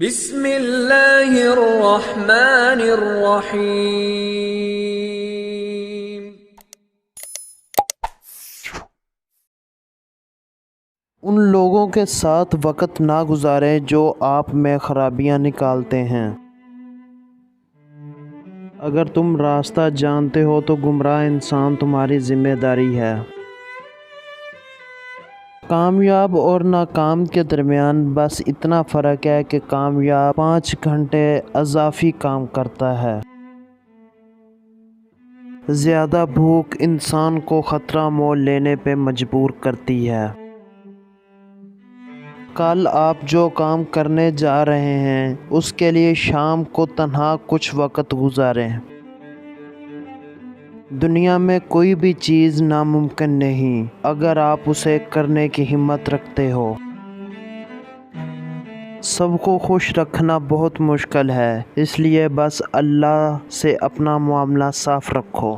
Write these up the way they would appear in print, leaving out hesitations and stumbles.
بسم اللہ الرحمن الرحیم۔ ان لوگوں کے ساتھ وقت نہ گزاریں جو آپ میں خرابیاں نکالتے ہیں۔ اگر تم راستہ جانتے ہو تو گمراہ انسان تمہاری ذمہ داری ہے۔ کامیاب اور ناکام کے درمیان بس اتنا فرق ہے کہ کامیاب 5 گھنٹے اضافی کام کرتا ہے۔ زیادہ بھوک انسان کو خطرہ مول لینے پہ مجبور کرتی ہے۔ کل آپ جو کام کرنے جا رہے ہیں اس کے لیے شام کو تنہا کچھ وقت گزاریں۔ دنیا میں کوئی بھی چیز ناممکن نہیں اگر آپ اسے کرنے کی ہمت رکھتے ہو۔ سب کو خوش رکھنا بہت مشکل ہے، اس لیے بس اللہ سے اپنا معاملہ صاف رکھو۔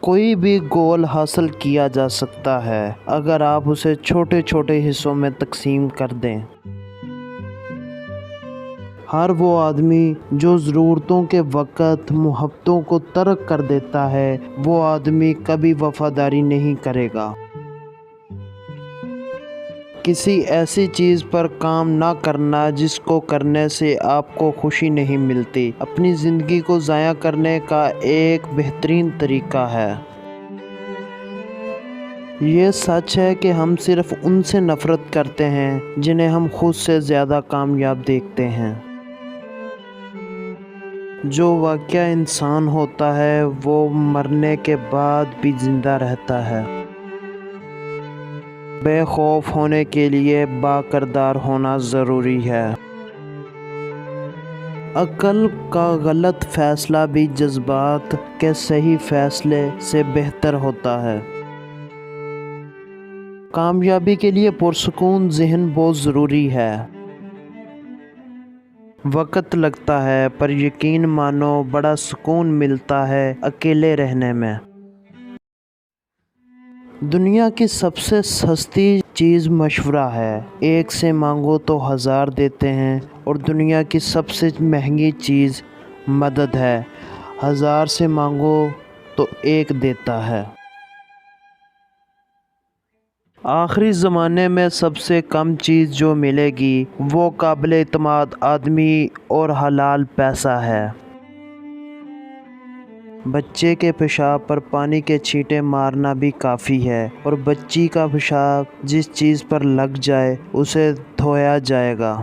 کوئی بھی گول حاصل کیا جا سکتا ہے اگر آپ اسے چھوٹے چھوٹے حصوں میں تقسیم کر دیں۔ ہر وہ آدمی جو ضرورتوں کے وقت محبتوں کو ترک کر دیتا ہے وہ آدمی کبھی وفاداری نہیں کرے گا۔ کسی ایسی چیز پر کام نہ کرنا جس کو کرنے سے آپ کو خوشی نہیں ملتی، اپنی زندگی کو ضائع کرنے کا ایک بہترین طریقہ ہے۔ یہ سچ ہے کہ ہم صرف ان سے نفرت کرتے ہیں جنہیں ہم خود سے زیادہ کامیاب دیکھتے ہیں۔ جو واقعہ انسان ہوتا ہے وہ مرنے کے بعد بھی زندہ رہتا ہے۔ بے خوف ہونے کے لیے باکردار ہونا ضروری ہے۔ عقل کا غلط فیصلہ بھی جذبات کے صحیح فیصلے سے بہتر ہوتا ہے۔ کامیابی کے لیے پرسکون ذہن بہت ضروری ہے۔ وقت لگتا ہے پر یقین مانو بڑا سکون ملتا ہے اکیلے رہنے میں۔ دنیا کی سب سے سستی چیز مشورہ ہے، ایک سے مانگو تو 1000 دیتے ہیں، اور دنیا کی سب سے مہنگی چیز مدد ہے، 1000 سے مانگو تو 1 دیتا ہے۔ آخری زمانے میں سب سے کم چیز جو ملے گی وہ قابل اعتماد آدمی اور حلال پیسہ ہے۔ بچے کے پیشاب پر پانی کے چھینٹے مارنا بھی کافی ہے، اور بچی کا پیشاب جس چیز پر لگ جائے اسے دھویا جائے گا۔